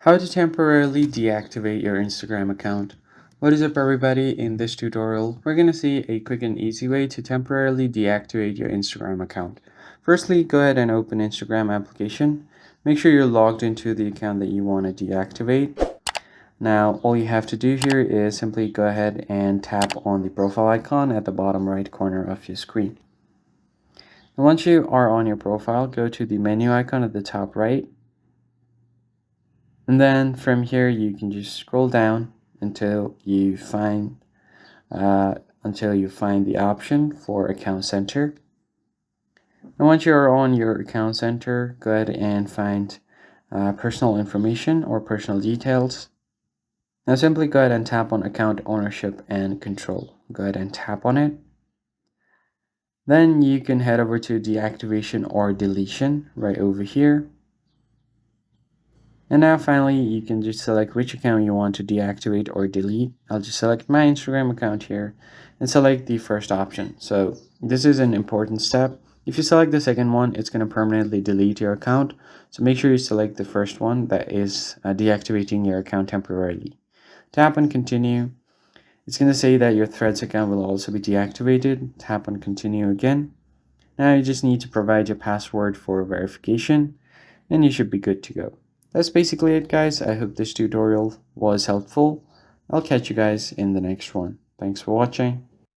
How to temporarily deactivate your Instagram account. What is up everybody? In this tutorial, we're going to see a quick and easy way to temporarily deactivate your Instagram account. Firstly, go ahead and open Instagram application. Make sure you're logged into the account that you want to deactivate. Now, all you have to do here is simply go ahead and tap on the profile icon at the bottom right corner of your screen. And once you are on your profile, go to the menu icon at the top right. And then from here, you can just scroll down until you find the option for Account Center. And once you're on your Account Center, go ahead and find personal information or personal details. Now simply go ahead and tap on Account Ownership and Control. Go ahead and tap on it. Then you can head over to Deactivation or Deletion right over here. And now finally, you can just select which account you want to deactivate or delete. I'll just select my Instagram account here and select the first option. So this is an important step. If you select the second one, it's going to permanently delete your account. So make sure you select the first one, that is deactivating your account temporarily. Tap on continue. It's going to say that your Threads account will also be deactivated. Tap on continue again. Now you just need to provide your password for verification and you should be good to go. That's basically it, guys. I hope this tutorial was helpful. I'll catch you guys in the next one. Thanks for watching.